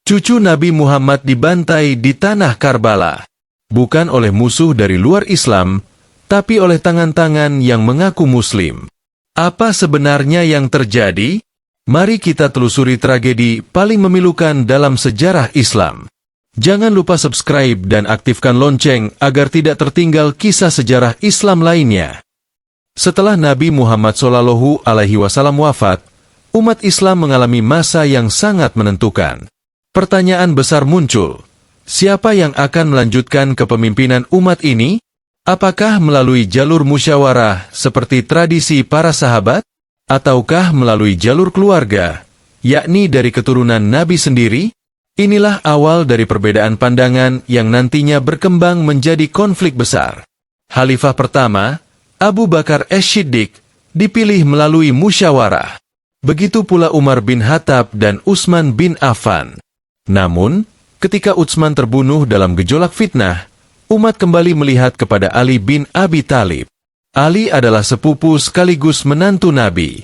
Cucu Nabi Muhammad dibantai di tanah Karbala. Bukan oleh musuh dari luar Islam, tapi oleh tangan-tangan yang mengaku Muslim. Apa sebenarnya yang terjadi? Mari kita telusuri tragedi paling memilukan dalam sejarah Islam. Jangan lupa subscribe dan aktifkan lonceng agar tidak tertinggal kisah sejarah Islam lainnya. Setelah Nabi Muhammad SAW wafat, umat Islam mengalami masa yang sangat menentukan. Pertanyaan besar muncul, siapa yang akan melanjutkan kepemimpinan umat ini? Apakah melalui jalur musyawarah seperti tradisi para sahabat? Ataukah melalui jalur keluarga, yakni dari keturunan Nabi sendiri? Inilah awal dari perbedaan pandangan yang nantinya berkembang menjadi konflik besar. Khalifah pertama, Abu Bakar Ash-Shiddiq, dipilih melalui musyawarah. Begitu pula Umar bin Khattab dan Utsman bin Affan. Namun, ketika Utsman terbunuh dalam gejolak fitnah, umat kembali melihat kepada Ali bin Abi Thalib. Ali adalah sepupu sekaligus menantu Nabi.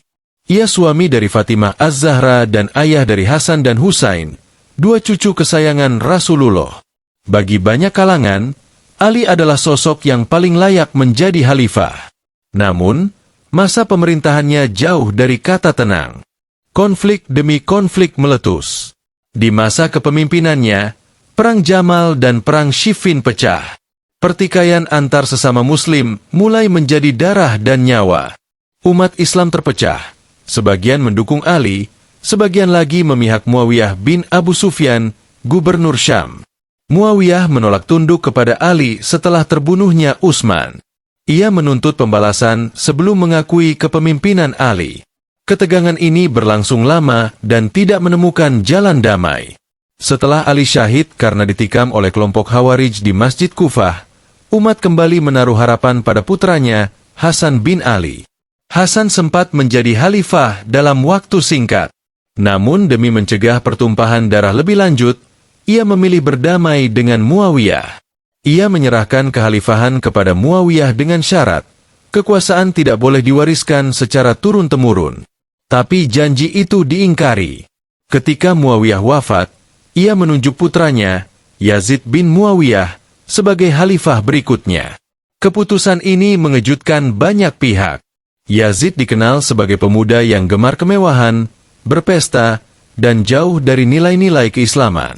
Ia suami dari Fatimah Az-Zahra dan ayah dari Hasan dan Husain, dua cucu kesayangan Rasulullah. Bagi banyak kalangan, Ali adalah sosok yang paling layak menjadi khalifah. Namun, masa pemerintahannya jauh dari kata tenang. Konflik demi konflik meletus. Di masa kepemimpinannya, Perang Jamal dan Perang Siffin pecah. Pertikaian antar sesama Muslim mulai menjadi darah dan nyawa. Umat Islam terpecah. Sebagian mendukung Ali, sebagian lagi memihak Muawiyah bin Abu Sufyan, gubernur Syam. Muawiyah menolak tunduk kepada Ali setelah terbunuhnya Utsman. Ia menuntut pembalasan sebelum mengakui kepemimpinan Ali. Ketegangan ini berlangsung lama dan tidak menemukan jalan damai. Setelah Ali syahid karena ditikam oleh kelompok Khawarij di Masjid Kufah, umat kembali menaruh harapan pada putranya, Hasan bin Ali. Hasan sempat menjadi khalifah dalam waktu singkat. Namun demi mencegah pertumpahan darah lebih lanjut, ia memilih berdamai dengan Muawiyah. Ia menyerahkan kekhalifahan kepada Muawiyah dengan syarat, kekuasaan tidak boleh diwariskan secara turun-temurun. Tapi janji itu diingkari. Ketika Muawiyah wafat, ia menunjuk putranya, Yazid bin Muawiyah, sebagai khalifah berikutnya. Keputusan ini mengejutkan banyak pihak. Yazid dikenal sebagai pemuda yang gemar kemewahan, berpesta, dan jauh dari nilai-nilai keislaman.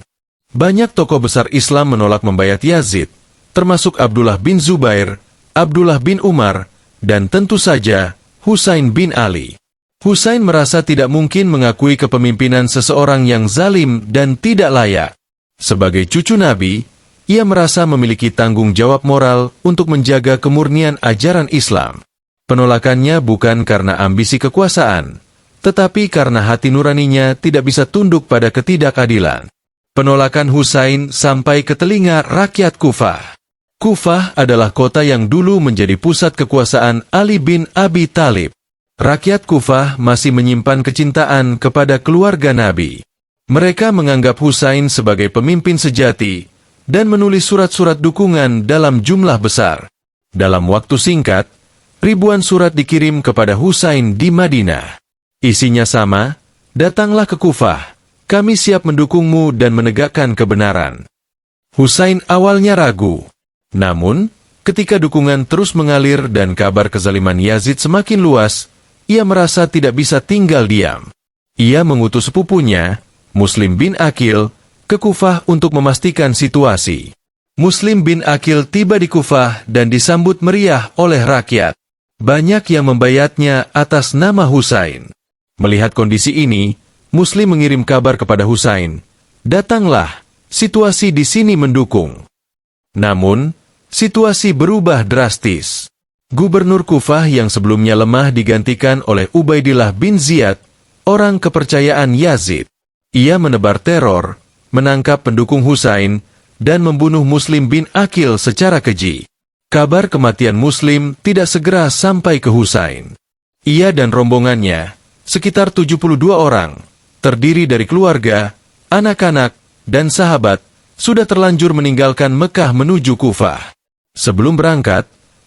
Banyak tokoh besar Islam menolak membayat Yazid, termasuk Abdullah bin Zubair, Abdullah bin Umar, dan tentu saja Husain bin Ali. Husain merasa tidak mungkin mengakui kepemimpinan seseorang yang zalim dan tidak layak. Sebagai cucu Nabi, ia merasa memiliki tanggung jawab moral untuk menjaga kemurnian ajaran Islam. Penolakannya bukan karena ambisi kekuasaan, tetapi karena hati nuraninya tidak bisa tunduk pada ketidakadilan. Penolakan Husain sampai ke telinga rakyat Kufah. Kufah adalah kota yang dulu menjadi pusat kekuasaan Ali bin Abi Thalib. Rakyat Kufah masih menyimpan kecintaan kepada keluarga Nabi. Mereka menganggap Husain sebagai pemimpin sejati dan menulis surat-surat dukungan dalam jumlah besar. Dalam waktu singkat, ribuan surat dikirim kepada Husain di Madinah. Isinya sama, datanglah ke Kufah, kami siap mendukungmu dan menegakkan kebenaran. Husain awalnya ragu. Namun, ketika dukungan terus mengalir dan kabar kezaliman Yazid semakin luas, ia merasa tidak bisa tinggal diam. Ia mengutus sepupunya, Muslim bin Aqil, ke Kufah untuk memastikan situasi. Muslim bin Aqil tiba di Kufah dan disambut meriah oleh rakyat. Banyak yang membayatnya atas nama Husain. Melihat kondisi ini, Muslim mengirim kabar kepada Husain, "Datanglah, situasi di sini mendukung." Namun, situasi berubah drastis. Gubernur Kufah yang sebelumnya lemah digantikan oleh Ubaidillah bin Ziyad, orang kepercayaan Yazid. Ia menebar teror, menangkap pendukung Husain, dan membunuh Muslim bin Aqil secara keji. Kabar kematian Muslim tidak segera sampai ke Husain. Ia dan rombongannya, sekitar 72 orang, terdiri dari keluarga, anak-anak, dan sahabat, sudah terlanjur meninggalkan Mekah menuju Kufah. Sebelum berangkat,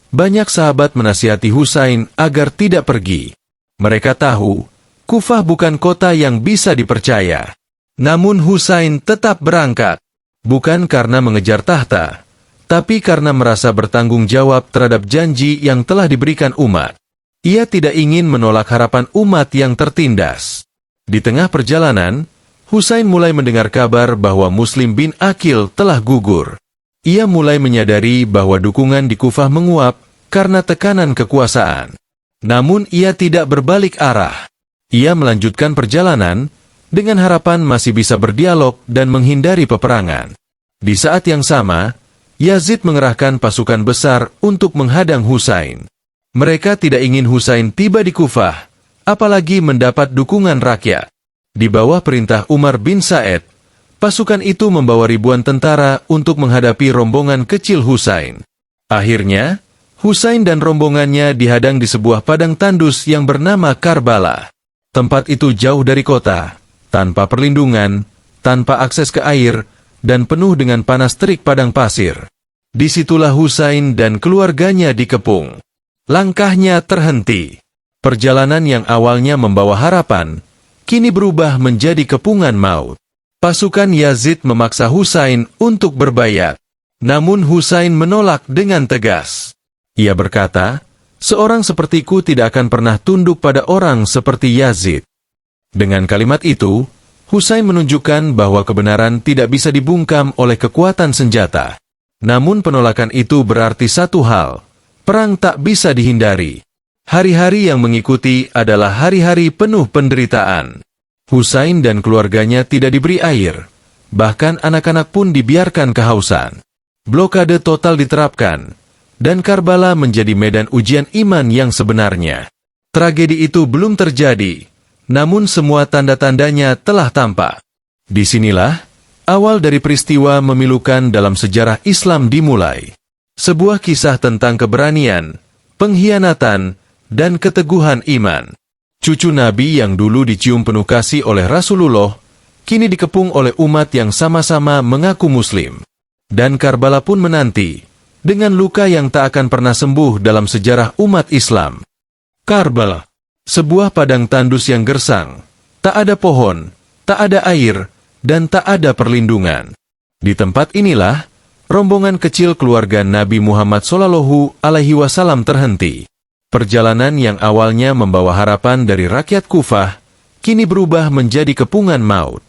banyak sahabat menasihati Husain agar tidak pergi. Mereka tahu, Kufah bukan kota yang bisa dipercaya. Namun Husain tetap berangkat, bukan karena mengejar tahta, tapi karena merasa bertanggung jawab terhadap janji yang telah diberikan umat. Ia tidak ingin menolak harapan umat yang tertindas. Di tengah perjalanan, Husain mulai mendengar kabar bahwa Muslim bin Aqil telah gugur. Ia mulai menyadari bahwa dukungan di Kufah menguap karena tekanan kekuasaan. Namun ia tidak berbalik arah. Ia melanjutkan perjalanan dengan harapan masih bisa berdialog dan menghindari peperangan. Di saat yang sama, Yazid mengerahkan pasukan besar untuk menghadang Husain. Mereka tidak ingin Husain tiba di Kufah, apalagi mendapat dukungan rakyat. Di bawah perintah Umar bin Said, pasukan itu membawa ribuan tentara untuk menghadapi rombongan kecil Husain. Akhirnya, Husain dan rombongannya dihadang di sebuah padang tandus yang bernama Karbala. Tempat itu jauh dari kota, tanpa perlindungan, tanpa akses ke air, dan penuh dengan panas terik padang pasir. Disitulah Husain dan keluarganya dikepung. Langkahnya terhenti. Perjalanan yang awalnya membawa harapan, kini berubah menjadi kepungan maut. Pasukan Yazid memaksa Husain untuk berbayat. Namun Husain menolak dengan tegas. Ia berkata, "Seorang sepertiku tidak akan pernah tunduk pada orang seperti Yazid." Dengan kalimat itu, Husain menunjukkan bahwa kebenaran tidak bisa dibungkam oleh kekuatan senjata. Namun penolakan itu berarti satu hal, perang tak bisa dihindari. Hari-hari yang mengikuti adalah hari-hari penuh penderitaan. Husain dan keluarganya tidak diberi air, bahkan anak-anak pun dibiarkan kehausan. Blokade total diterapkan, dan Karbala menjadi medan ujian iman yang sebenarnya. Tragedi itu belum terjadi, namun semua tanda-tandanya telah tampak. Disinilah, awal dari peristiwa memilukan dalam sejarah Islam dimulai. Sebuah kisah tentang keberanian, pengkhianatan, dan keteguhan iman. Cucu Nabi yang dulu dicium penuh kasih oleh Rasulullah, kini dikepung oleh umat yang sama-sama mengaku Muslim. Dan Karbala pun menanti, dengan luka yang tak akan pernah sembuh dalam sejarah umat Islam. Karbala, sebuah padang tandus yang gersang, tak ada pohon, tak ada air, dan tak ada perlindungan. Di tempat inilah, rombongan kecil keluarga Nabi Muhammad SAW terhenti. Perjalanan yang awalnya membawa harapan dari rakyat Kufah, kini berubah menjadi kepungan maut.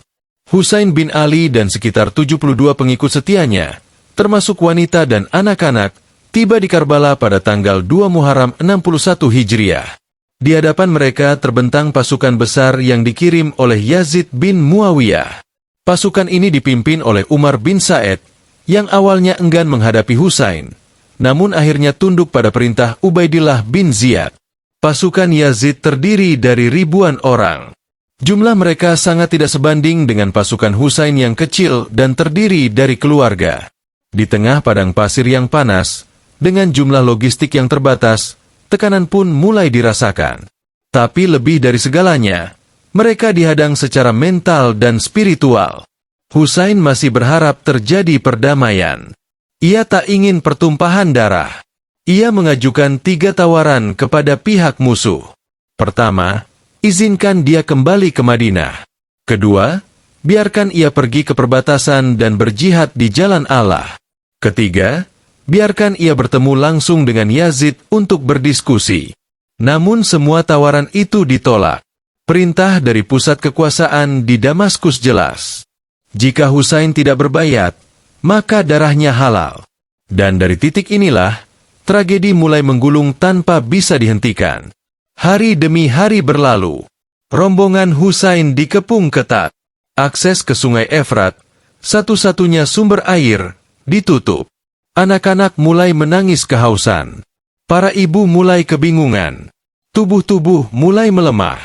Husain bin Ali dan sekitar 72 pengikut setianya, termasuk wanita dan anak-anak, tiba di Karbala pada tanggal 2 Muharram 61 Hijriah. Di hadapan mereka terbentang pasukan besar yang dikirim oleh Yazid bin Muawiyah. Pasukan ini dipimpin oleh Umar bin Said, yang awalnya enggan menghadapi Husain, namun akhirnya tunduk pada perintah Ubaidillah bin Ziyad. Pasukan Yazid terdiri dari ribuan orang. Jumlah mereka sangat tidak sebanding dengan pasukan Husain yang kecil dan terdiri dari keluarga. Di tengah padang pasir yang panas, dengan jumlah logistik yang terbatas, tekanan pun mulai dirasakan. Tapi lebih dari segalanya, mereka dihadang secara mental dan spiritual. Husain masih berharap terjadi perdamaian. Ia tak ingin pertumpahan darah. Ia mengajukan 3 tawaran kepada pihak musuh. Pertama, izinkan dia kembali ke Madinah. Kedua, biarkan ia pergi ke perbatasan dan berjihad di jalan Allah. Ketiga, biarkan ia bertemu langsung dengan Yazid untuk berdiskusi. Namun semua tawaran itu ditolak. Perintah dari pusat kekuasaan di Damaskus jelas. Jika Husain tidak berbayat, maka darahnya halal. Dan dari titik inilah, tragedi mulai menggulung tanpa bisa dihentikan. Hari demi hari berlalu. Rombongan Husain dikepung ketat. Akses ke Sungai Efrat, satu-satunya sumber air, ditutup. Anak-anak mulai menangis kehausan. Para ibu mulai kebingungan. Tubuh-tubuh mulai melemah.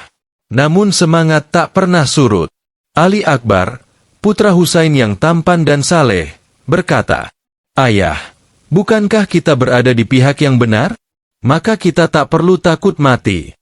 Namun semangat tak pernah surut. Ali Akbar, putra Husain yang tampan dan saleh, berkata, "Ayah, bukankah kita berada di pihak yang benar? Maka kita tak perlu takut mati."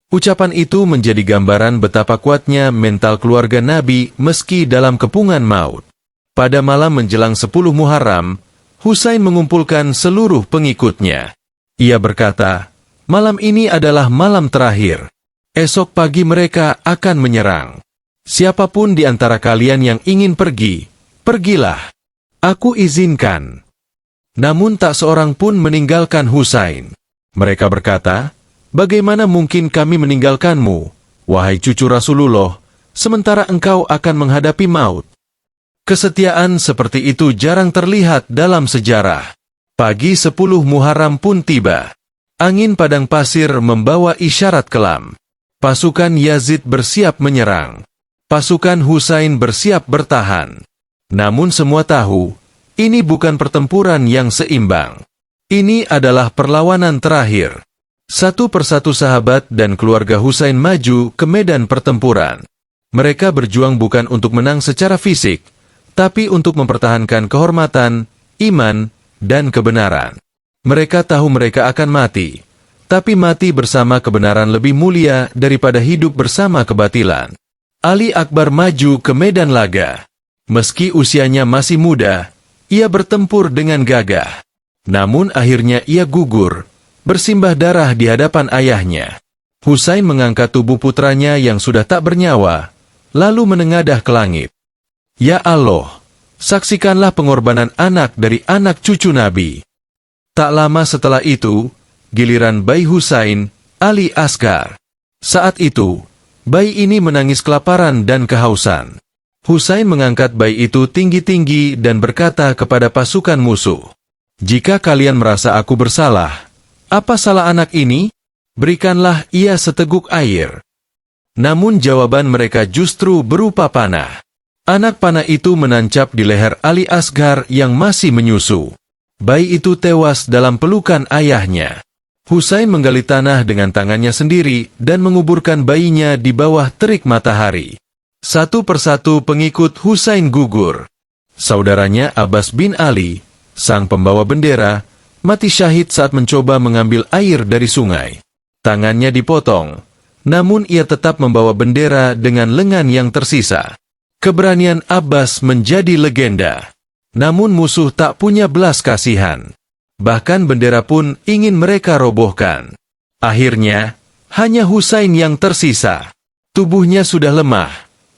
Ucapan itu menjadi gambaran betapa kuatnya mental keluarga Nabi meski dalam kepungan maut. Pada malam menjelang 10 Muharram, Husain mengumpulkan seluruh pengikutnya. Ia berkata, "Malam ini adalah malam terakhir. Esok pagi mereka akan menyerang. Siapapun di antara kalian yang ingin pergi, pergilah. Aku izinkan." Namun tak seorang pun meninggalkan Husain. Mereka berkata, "Bagaimana mungkin kami meninggalkanmu, wahai cucu Rasulullah, sementara engkau akan menghadapi maut?" Kesetiaan seperti itu jarang terlihat dalam sejarah. Pagi 10 Muharram pun tiba. Angin padang pasir membawa isyarat kelam. Pasukan Yazid bersiap menyerang. Pasukan Husain bersiap bertahan. Namun semua tahu, ini bukan pertempuran yang seimbang. Ini adalah perlawanan terakhir. Satu persatu sahabat dan keluarga Husain maju ke medan pertempuran. Mereka berjuang bukan untuk menang secara fisik, tapi untuk mempertahankan kehormatan, iman, dan kebenaran. Mereka tahu mereka akan mati, tapi mati bersama kebenaran lebih mulia daripada hidup bersama kebatilan. Ali Akbar maju ke medan laga. Meski usianya masih muda, ia bertempur dengan gagah. Namun akhirnya ia gugur, bersimbah darah di hadapan ayahnya. Husain mengangkat tubuh putranya yang sudah tak bernyawa, lalu menengadah ke langit. "Ya Allah, saksikanlah pengorbanan anak dari anak cucu Nabi." Tak lama setelah itu, giliran bayi Husain, Ali Asgar. Saat itu, bayi ini menangis kelaparan dan kehausan. Husain mengangkat bayi itu tinggi-tinggi dan berkata kepada pasukan musuh, "Jika kalian merasa aku bersalah, apa salah anak ini? Berikanlah ia seteguk air." Namun jawaban mereka justru berupa panah. Anak panah itu menancap di leher Ali Asgar yang masih menyusu. Bayi itu tewas dalam pelukan ayahnya. Husain menggali tanah dengan tangannya sendiri dan menguburkan bayinya di bawah terik matahari. Satu persatu pengikut Husain gugur. Saudaranya Abbas bin Ali, sang pembawa bendera, mati syahid saat mencoba mengambil air dari sungai. Tangannya dipotong, namun ia tetap membawa bendera dengan lengan yang tersisa. Keberanian Abbas menjadi legenda. Namun musuh tak punya belas kasihan. Bahkan bendera pun ingin mereka robohkan. Akhirnya, hanya Husain yang tersisa. Tubuhnya sudah lemah,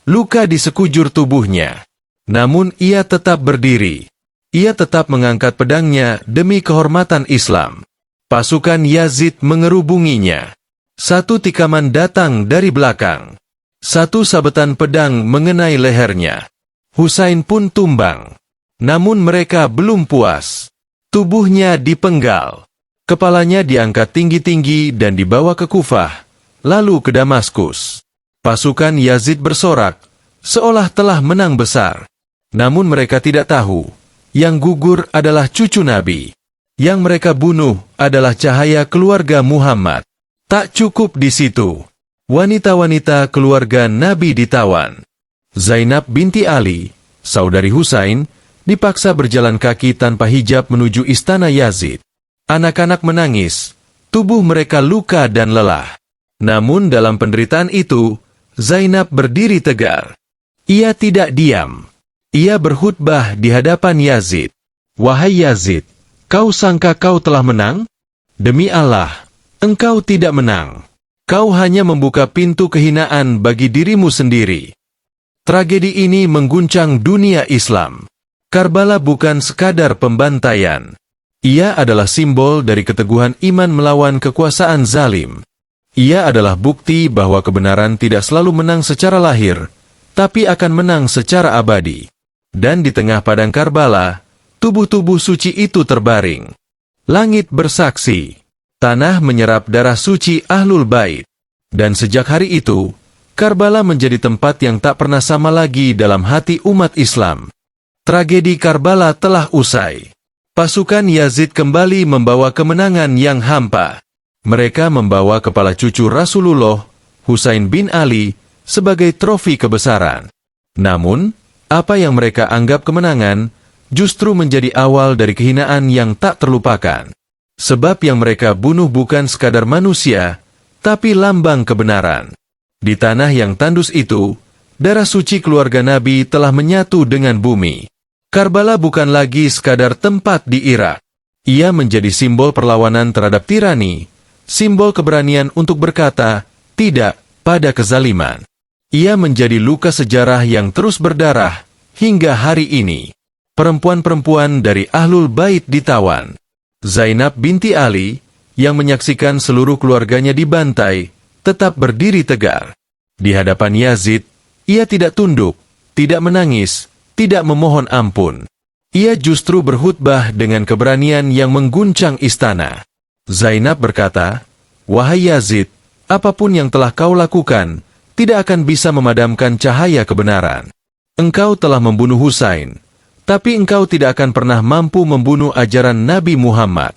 luka di sekujur tubuhnya. Namun ia tetap berdiri. Ia tetap mengangkat pedangnya demi kehormatan Islam. Pasukan Yazid mengerubunginya. Satu tikaman datang dari belakang. Satu sabetan pedang mengenai lehernya. Husain pun tumbang. Namun mereka belum puas. Tubuhnya dipenggal. Kepalanya diangkat tinggi-tinggi dan dibawa ke Kufah, lalu ke Damaskus. Pasukan Yazid bersorak, seolah telah menang besar. Namun mereka tidak tahu, yang gugur adalah cucu Nabi. Yang mereka bunuh adalah cahaya keluarga Muhammad. Tak cukup di situ. Wanita-wanita keluarga Nabi ditawan. Zainab binti Ali, saudari Husain, dipaksa berjalan kaki tanpa hijab menuju istana Yazid. Anak-anak menangis, tubuh mereka luka dan lelah. Namun dalam penderitaan itu, Zainab berdiri tegar. Ia tidak diam. Ia berkhutbah di hadapan Yazid. "Wahai Yazid, kau sangka kau telah menang? Demi Allah, engkau tidak menang. Kau hanya membuka pintu kehinaan bagi dirimu sendiri." Tragedi ini mengguncang dunia Islam. Karbala bukan sekadar pembantaian. Ia adalah simbol dari keteguhan iman melawan kekuasaan zalim. Ia adalah bukti bahwa kebenaran tidak selalu menang secara lahir, tapi akan menang secara abadi. Dan di tengah padang Karbala, tubuh-tubuh suci itu terbaring. Langit bersaksi. Tanah menyerap darah suci Ahlul Bait. Dan sejak hari itu, Karbala menjadi tempat yang tak pernah sama lagi dalam hati umat Islam. Tragedi Karbala telah usai. Pasukan Yazid kembali membawa kemenangan yang hampa. Mereka membawa kepala cucu Rasulullah, Husain bin Ali, sebagai trofi kebesaran. Namun, apa yang mereka anggap kemenangan, justru menjadi awal dari kehinaan yang tak terlupakan. Sebab yang mereka bunuh bukan sekadar manusia, tapi lambang kebenaran. Di tanah yang tandus itu, darah suci keluarga Nabi telah menyatu dengan bumi. Karbala bukan lagi sekadar tempat di Irak. Ia menjadi simbol perlawanan terhadap tirani, simbol keberanian untuk berkata, tidak pada kezaliman. Ia menjadi luka sejarah yang terus berdarah hingga hari ini. Perempuan-perempuan dari Ahlul Bait ditawan. Zainab binti Ali, yang menyaksikan seluruh keluarganya dibantai, tetap berdiri tegar. Di hadapan Yazid, ia tidak tunduk, tidak menangis, tidak memohon ampun. Ia justru berkhutbah dengan keberanian yang mengguncang istana. Zainab berkata, "Wahai Yazid, apapun yang telah kau lakukan, tidak akan bisa memadamkan cahaya kebenaran. Engkau telah membunuh Husain, tapi engkau tidak akan pernah mampu membunuh ajaran Nabi Muhammad."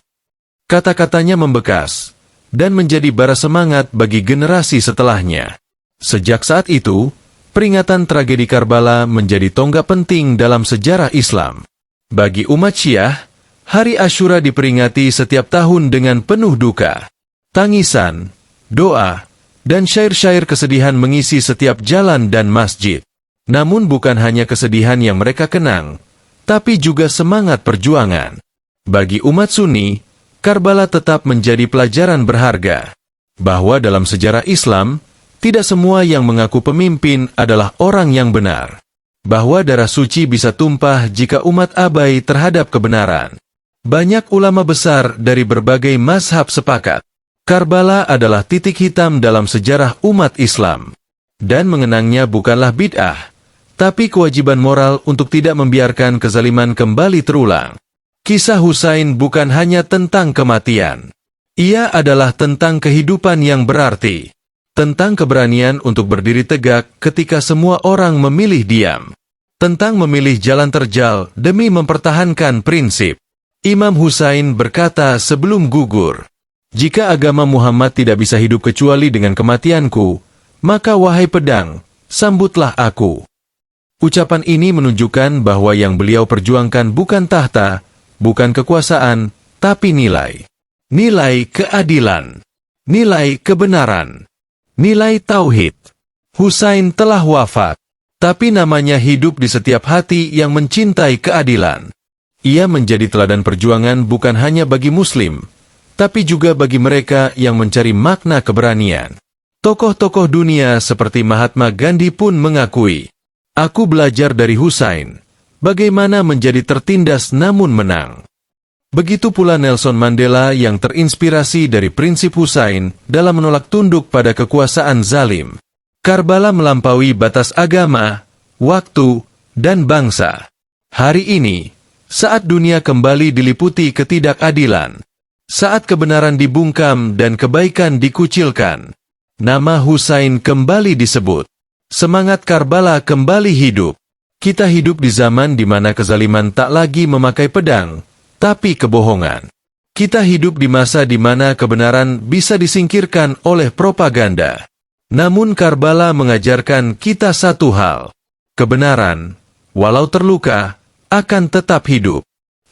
Kata-katanya membekas, dan menjadi bara semangat bagi generasi setelahnya. Sejak saat itu, peringatan tragedi Karbala menjadi tonggak penting dalam sejarah Islam. Bagi umat Syiah, Hari Asyura diperingati setiap tahun dengan penuh duka. Tangisan, doa, dan syair-syair kesedihan mengisi setiap jalan dan masjid. Namun bukan hanya kesedihan yang mereka kenang, tapi juga semangat perjuangan. Bagi umat Sunni, Karbala tetap menjadi pelajaran berharga, bahwa dalam sejarah Islam, tidak semua yang mengaku pemimpin adalah orang yang benar. Bahwa darah suci bisa tumpah jika umat abai terhadap kebenaran. Banyak ulama besar dari berbagai mazhab sepakat, Karbala adalah titik hitam dalam sejarah umat Islam. Dan mengenangnya bukanlah bid'ah, tapi kewajiban moral untuk tidak membiarkan kezaliman kembali terulang. Kisah Husain bukan hanya tentang kematian. Ia adalah tentang kehidupan yang berarti. Tentang keberanian untuk berdiri tegak ketika semua orang memilih diam. Tentang memilih jalan terjal demi mempertahankan prinsip. Imam Husain berkata sebelum gugur, "Jika agama Muhammad tidak bisa hidup kecuali dengan kematianku, maka wahai pedang, sambutlah aku." Ucapan ini menunjukkan bahwa yang beliau perjuangkan bukan tahta, bukan kekuasaan, tapi nilai. Nilai keadilan. Nilai kebenaran. Nilai tauhid. Husain telah wafat, tapi namanya hidup di setiap hati yang mencintai keadilan. Ia menjadi teladan perjuangan bukan hanya bagi Muslim, tapi juga bagi mereka yang mencari makna keberanian. Tokoh-tokoh dunia seperti Mahatma Gandhi pun mengakui, "Aku belajar dari Husain, bagaimana menjadi tertindas namun menang." Begitu pula Nelson Mandela yang terinspirasi dari prinsip Husain dalam menolak tunduk pada kekuasaan zalim. Karbala melampaui batas agama, waktu, dan bangsa. Hari ini, saat dunia kembali diliputi ketidakadilan, saat kebenaran dibungkam dan kebaikan dikucilkan, nama Husain kembali disebut. Semangat Karbala kembali hidup. Kita hidup di zaman di mana kezaliman tak lagi memakai pedang, tapi kebohongan. Kita hidup di masa di mana kebenaran bisa disingkirkan oleh propaganda. Namun Karbala mengajarkan kita satu hal. Kebenaran, walau terluka, akan tetap hidup.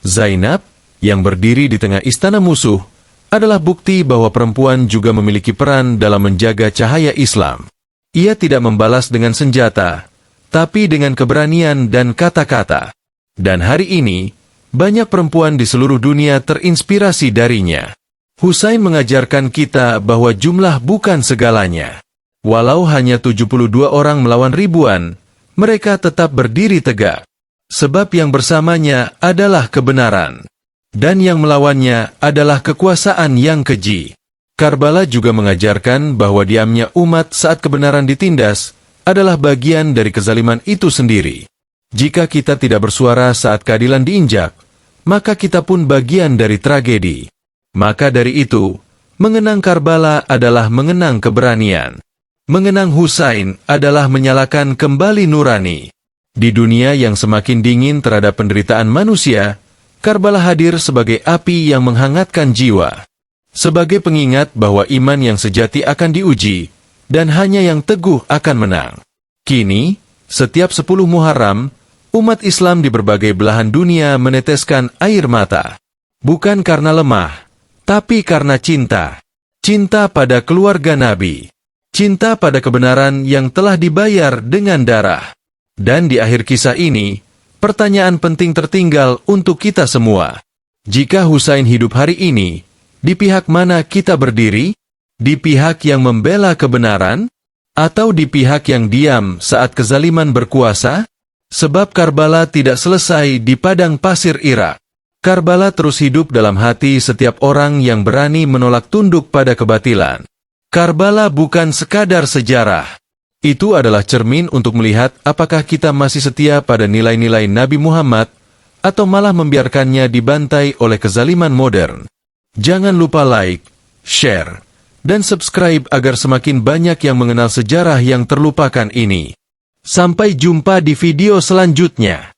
Zainab, yang berdiri di tengah istana musuh, adalah bukti bahwa perempuan juga memiliki peran dalam menjaga cahaya Islam. Ia tidak membalas dengan senjata, tapi dengan keberanian dan kata-kata. Dan hari ini, banyak perempuan di seluruh dunia terinspirasi darinya. Husain mengajarkan kita bahwa jumlah bukan segalanya. Walau hanya 72 orang melawan ribuan, mereka tetap berdiri tegak. Sebab yang bersamanya adalah kebenaran, dan yang melawannya adalah kekuasaan yang keji. Karbala juga mengajarkan bahwa diamnya umat saat kebenaran ditindas adalah bagian dari kezaliman itu sendiri. Jika kita tidak bersuara saat keadilan diinjak, maka kita pun bagian dari tragedi. Maka dari itu, mengenang Karbala adalah mengenang keberanian. Mengenang Husain adalah menyalakan kembali nurani. Di dunia yang semakin dingin terhadap penderitaan manusia, Karbala hadir sebagai api yang menghangatkan jiwa. Sebagai pengingat bahwa iman yang sejati akan diuji, dan hanya yang teguh akan menang. Kini, setiap 10 Muharram, umat Islam di berbagai belahan dunia meneteskan air mata. Bukan karena lemah, tapi karena cinta. Cinta pada keluarga Nabi. Cinta pada kebenaran yang telah dibayar dengan darah. Dan di akhir kisah ini, pertanyaan penting tertinggal untuk kita semua. Jika Husain hidup hari ini, di pihak mana kita berdiri? Di pihak yang membela kebenaran? Atau di pihak yang diam saat kezaliman berkuasa? Sebab Karbala tidak selesai di padang pasir Irak. Karbala terus hidup dalam hati setiap orang yang berani menolak tunduk pada kebatilan. Karbala bukan sekadar sejarah. Itu adalah cermin untuk melihat apakah kita masih setia pada nilai-nilai Nabi Muhammad atau malah membiarkannya dibantai oleh kezaliman modern. Jangan lupa like, share, dan subscribe agar semakin banyak yang mengenal sejarah yang terlupakan ini. Sampai jumpa di video selanjutnya.